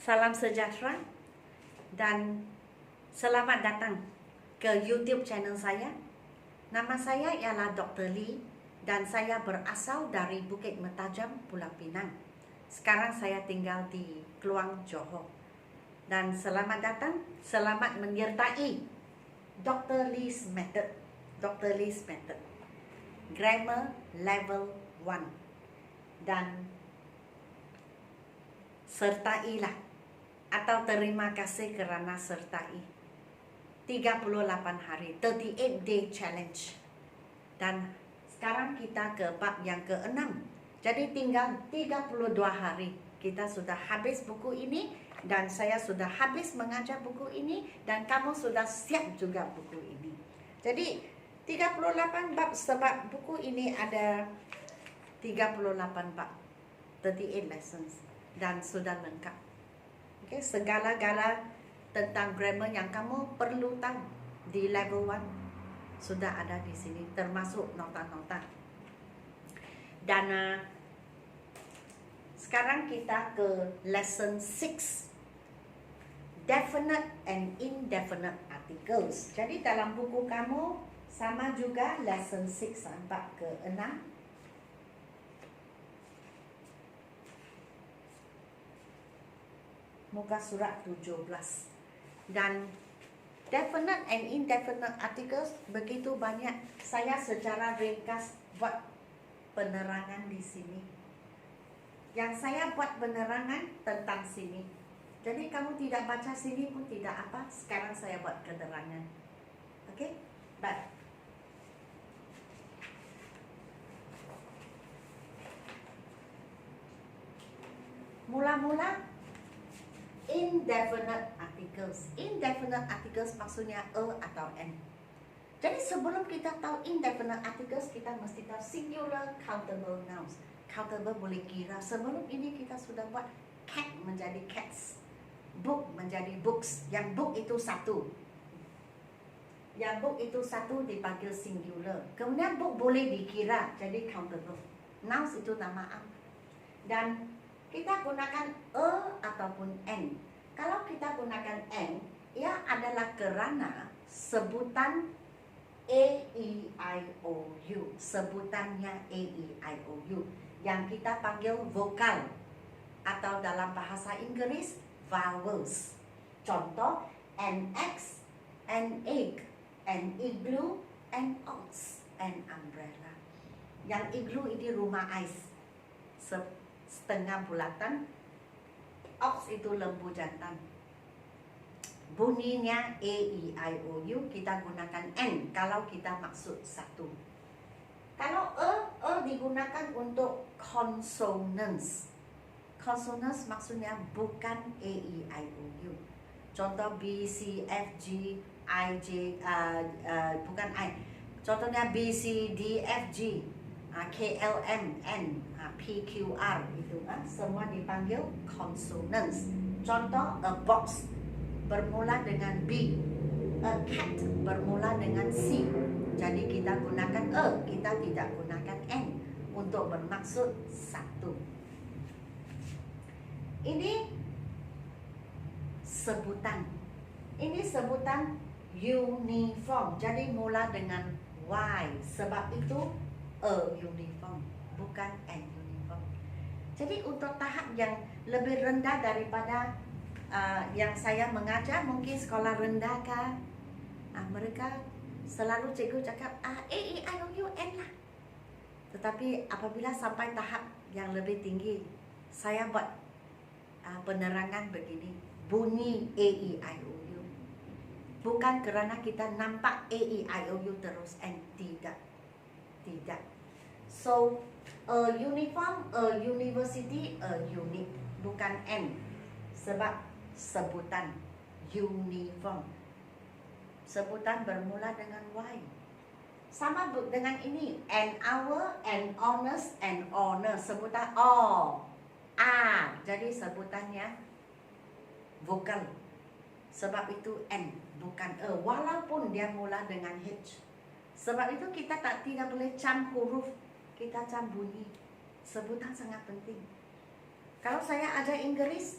Salam sejahtera dan selamat datang ke YouTube channel saya. Nama saya ialah Dr. Lee dan saya berasal dari Bukit Mertajam, Pulau Pinang. Sekarang saya tinggal di Kluang, Johor. Dan selamat datang, selamat menyertai Dr. Lee's Method. Dr. Lee's Method. Grammar Level 1. Dan sertailah atau terima kasih kerana sertai 38 hari 38 day challenge. Dan sekarang kita ke bab yang ke-6. Jadi tinggal 32 hari kita sudah habis buku ini, dan saya sudah habis mengajar buku ini, dan kamu sudah siap juga buku ini. Jadi 38 bab, sebab buku ini ada 38 bab, 38 lessons, dan sudah lengkap. Okay, segala-gala tentang grammar yang kamu perlu tahu di level 1 sudah ada di sini, termasuk nota-nota. Dan sekarang kita ke lesson 6, definite and indefinite articles. Jadi dalam buku kamu sama juga lesson 6 bab ke-6. Muka surat 17. Dan definite and indefinite articles begitu banyak. Saya secara ringkas buat penerangan di sini. Yang saya buat penerangan tentang sini. Jadi kamu tidak baca sini pun tidak apa. Sekarang saya buat keterangan. Okey? Baik. Mula-mula indefinite articles. Indefinite articles maksudnya atau n. Jadi sebelum kita tahu indefinite articles, kita mesti tahu singular countable nouns. Countable boleh kira. Sebelum ini kita sudah buat cat menjadi cats, book menjadi books. Yang book itu satu. Yang book itu satu dipanggil singular. Kemudian book boleh dikira, jadi countable. Nouns itu nama am. Dan kita gunakan ataupun n. Kalau kita gunakan n, ia adalah kerana sebutan A-E-I-O-U. Sebutannya A-E-I-O-U. Yang kita panggil vokal. Atau dalam bahasa Inggris, vowels. Contoh, an X, an egg, an igloo, an ox, an umbrella. Yang igloo ini rumah ais. Setengah bulatan. Ox itu lembu jantan. Bunyinya A-E-I-O-U, kita gunakan N kalau kita maksud satu. Kalau digunakan untuk consonants. Consonants maksudnya bukan A-E-I-O-U. Contoh B, C, F, G, I, J, bukan I. Contohnya B, C, D, F, G, K, L, M, N, P, Q, R, itu semua dipanggil consonants. Contoh, a box bermula dengan B, a cat bermula dengan C. Jadi kita gunakan kita tidak gunakan N untuk bermaksud satu. Ini sebutan. Ini sebutan uniform. Jadi mula dengan Y. Sebab itu uniform, bukan an uniform. Jadi untuk tahap yang lebih rendah daripada yang saya mengajar, mungkin sekolah rendah kah, mereka selalu cikgu cakap A-E-I-O-U N lah. Tetapi apabila sampai tahap yang lebih tinggi, saya buat penerangan begini. Bunyi A-E-I-O-U, bukan kerana kita nampak A-E-I-O-U terus N. Tidak. So, a uniform, a university, a unit, bukan N. Sebab sebutan uniform. Sebutan bermula dengan Y. Sama dengan ini, an hour, an honest, an honor. Sebutan O, A. Jadi sebutannya vokal. Sebab itu N, bukan E. Walaupun dia mula dengan H. Sebab itu kita tidak boleh cam huruf, kita cam bunyi. Sebutan sangat penting. Kalau saya ajar Inggris,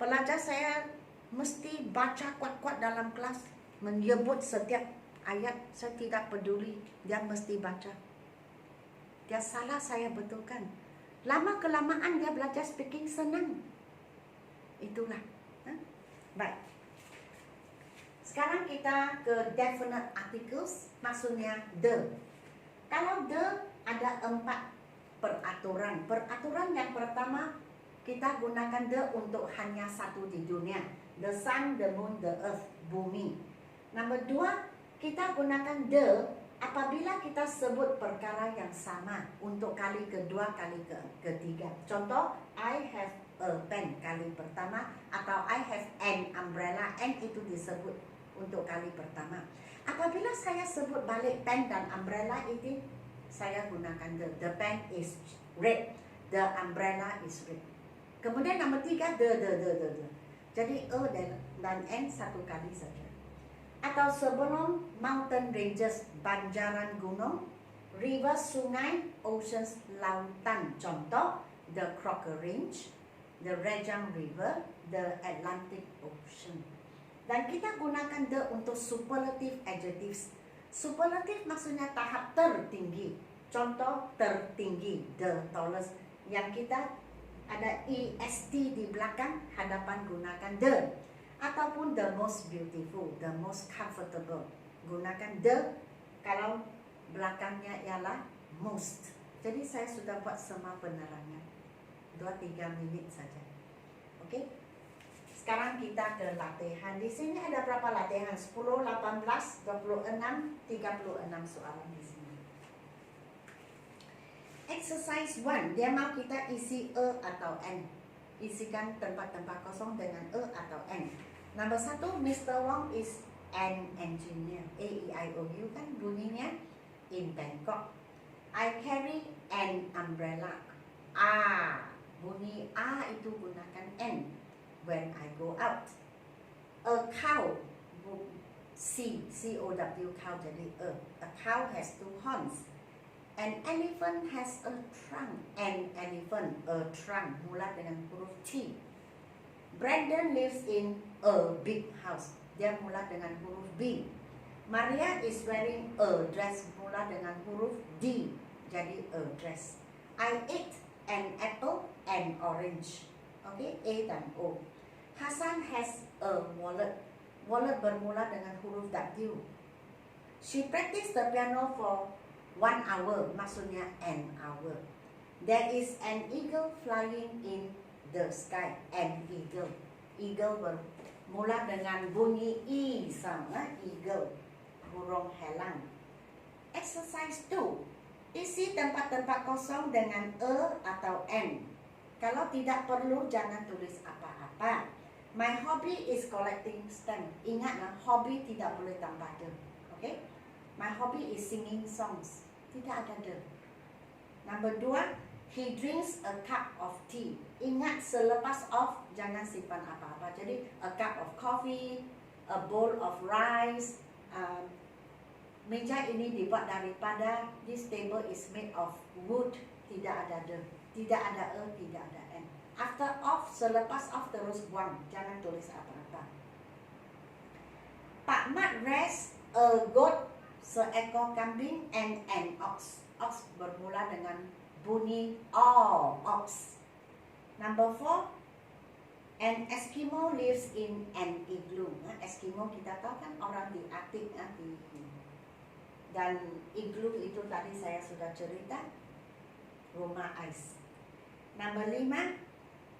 Pelajar saya mesti baca kuat-kuat dalam kelas, menyebut setiap ayat. Saya tidak peduli, dia mesti baca. Dia salah, saya betulkan. Lama kelamaan dia belajar speaking senang. Itulah. Baik. Sekarang kita ke definite articles, maksudnya the. Kalau the ada 4 peraturan. Peraturan yang pertama, kita gunakan the untuk hanya satu di dunia. The sun, the moon, the earth, bumi. Nombor 2, kita gunakan the apabila kita sebut perkara yang sama untuk kali kedua, kali ketiga. Contoh, I have a pen kali pertama, atau I have an umbrella. An itu disebut untuk kali pertama. Apabila saya sebut balik pen dan umbrella itu, saya gunakan the. The pen is red, the umbrella is red. Kemudian nombor 3, the. Jadi dan n satu kali saja. Atau sebelum mountain ranges, banjaran gunung, river sungai, oceans lautan. Contoh, the Crocker Range, the Rejang River, the Atlantic Ocean. Dan kita gunakan the untuk superlative adjectives. Superlative maksudnya tahap tertinggi. Contoh, tertinggi, the tallest. Yang kita ada est di belakang, hadapan gunakan the. Ataupun the most beautiful, the most comfortable, gunakan the. Kalau belakangnya ialah most. Jadi saya sudah buat semua penerangan, 2-3 menit saja. Oke. Sekarang kita ke latihan. Di sini ada berapa latihan? 10, 18, 26, 36 soalan di sini. Exercise 1, dia mau kita isi atau n. Isikan tempat-tempat kosong dengan atau n. Nombor 1, Mr. Wong is an engineer. A-E-I-O-U kan bunyinya. In Bangkok. I carry an umbrella. Bunyi A itu gunakan n. When I go out. A cow, C-O-W, cow jadi A cow has 2 horns. An elephant has a trunk. An elephant, a trunk, mula dengan huruf T. Brandon lives in a big house. Dia mula dengan huruf B. Maria is wearing a dress, mula dengan huruf D. Jadi a dress. I ate an apple and orange. Okay, A dan O. Hasan has a wallet. Wallet bermula dengan huruf W. She practiced the piano for 1 hour, maksudnya an hour. There is an eagle flying in the sky. An eagle. Eagle bermula dengan bunyi I sama eagle. Burung helang. Exercise 2. Isi tempat-tempat kosong dengan atau n. Kalau tidak perlu, jangan tulis apa-apa. My hobby is collecting stamp. Ingatlah, hobby tidak boleh tambah the. Okay? My hobby is singing songs. Tidak ada the. Number 2, he drinks a cup of tea. Ingat, selepas of jangan simpan apa-apa. Jadi a cup of coffee, a bowl of rice. Meja ini dibuat daripada, this table is made of wood. Tidak ada the. Tidak ada tidak ada n. After of, selepas of terus buang. Jangan tulis apa-apa. Pak Mat raised a goat, seekor kambing, and an ox. Ox bermula dengan bunyi O, ox. Number 4, an Eskimo lives in an igloo. Eskimo kita tahu kan orang di Arctic. Dan igloo itu tadi saya sudah cerita, rumah ais. Number 5,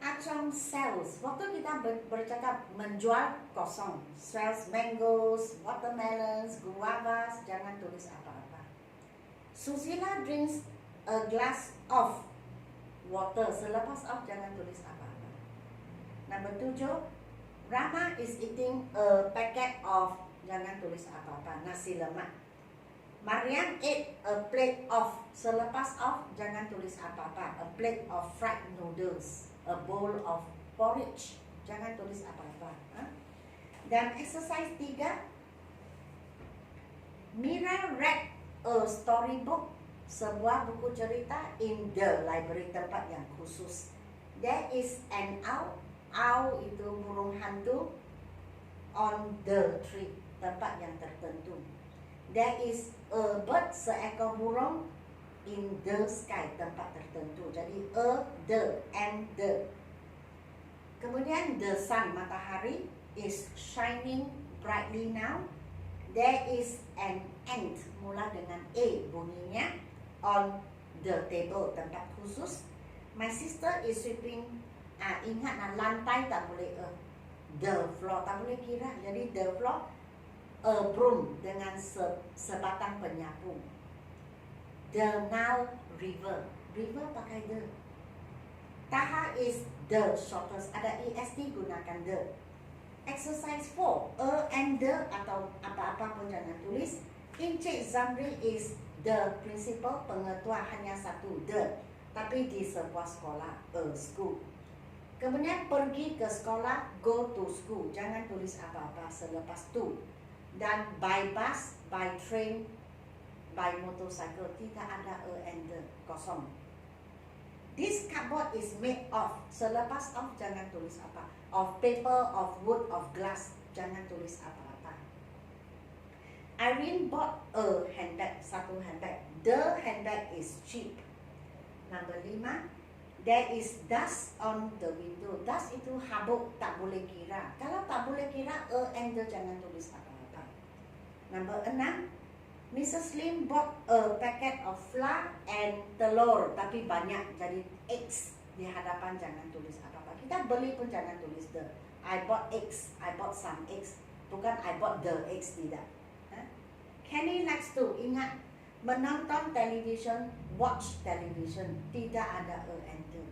Acong sells. Waktu kita bercakap menjual kosong. Sells mangoes, watermelons, guavas. Jangan tulis apa-apa. Susila drinks a glass of water. Selepas of jangan tulis apa-apa. Number 7, Rama is eating a packet of. Jangan tulis apa-apa. Nasi lemak. Mariam ate a plate of. Selepas of jangan tulis apa-apa. A plate of fried noodles. A bowl of porridge. Jangan tulis apa-apa. Dan exercise 3, Mira read a storybook, sebuah buku cerita, in the library, tempat yang khusus. There is an owl Owl itu burung hantu. On the tree, tempat yang tertentu. There is a bird, seekor burung. In the sky, tempat tertentu. Jadi the, and the. Kemudian the sun, matahari, is shining brightly now. There is an ant, mula dengan A bunyinya, on the table, tempat khusus. My sister is sweeping. Ingat lantai tak boleh the floor, tak boleh kira. Jadi the floor, a broom dengan sebatang penyapu. The Nile River, river pakai the. Taha is the shortest, ada EST gunakan the. Exercise 4, and the atau apa-apa pun jangan tulis. Encik Zamri is the principal, pengetua, hanya satu the. Tapi di sebuah sekolah, a school. Kemudian pergi ke sekolah, go to school. Jangan tulis apa-apa selepas to. Dan by bus, by train, by motorcycle. Tidak ada a and the, kosong. This cupboard is made of. Selepas of jangan tulis apa. Of paper, of wood, of glass. Jangan tulis apa-apa. Irene bought a handbag, satu handbag. The handbag is cheap. Number 5. There is dust on the window. Dust itu habuk, tak boleh kira. Kalau tak boleh kira, and the jangan tulis apa-apa. Number 6. Mrs. Lim bought a packet of flour and telur, tapi banyak, jadi eggs. Di hadapan jangan tulis apa-apa. Kita beli pun jangan tulis the. I bought eggs, I bought some eggs. Bukan I bought the eggs, tidak. Kenny likes to, ingat, menonton television, watch television, tidak ada a and the.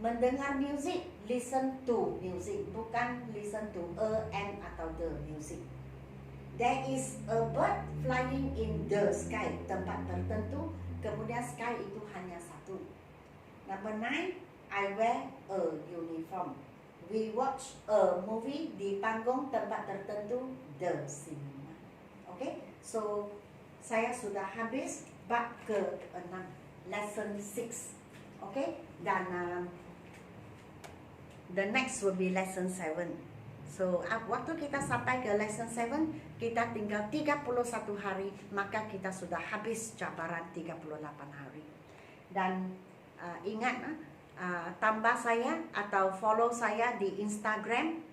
Mendengar music, listen to music, bukan listen to a and atau the music. There is a bird flying in the sky, tempat tertentu. Kemudian sky itu hanya satu. Number 9, I wear a uniform. We watch a movie di panggung tempat tertentu, the cinema. Okay, so saya sudah habis bab ke-6, lesson 6. Okay, dan the next will be lesson 7. So, waktu kita sampai ke lesson 7, kita tinggal 31 hari, maka kita sudah habis cabaran 38 hari. Dan ingat, tambah saya atau follow saya di Instagram,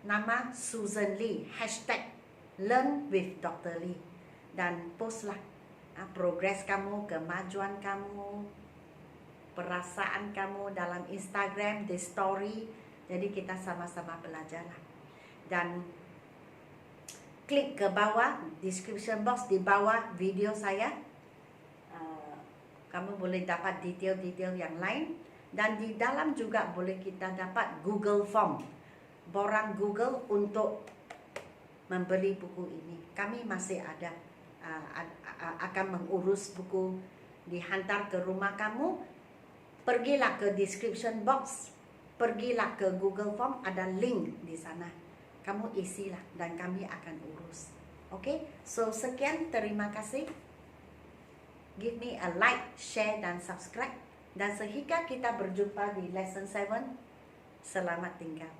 nama Susan Lee, hashtag Learn with Dr. Lee. Dan postlah progres kamu, kemajuan kamu, perasaan kamu dalam Instagram, di story. Jadi kita sama-sama belajarlah. Dan klik ke bawah, description box di bawah video saya. Kamu boleh dapat detail-detail yang lain. Dan di dalam juga boleh kita dapat Google Form. Borang Google untuk membeli buku ini. Kami masih ada, akan mengurus buku, dihantar ke rumah kamu. Pergilah ke description box, pergilah ke Google Form, ada link di sana. Kamu isilah dan kami akan urus. Okay, so sekian, terima kasih. Give me a like, share dan subscribe. Dan sehingga kita berjumpa di lesson 7. Selamat tinggal.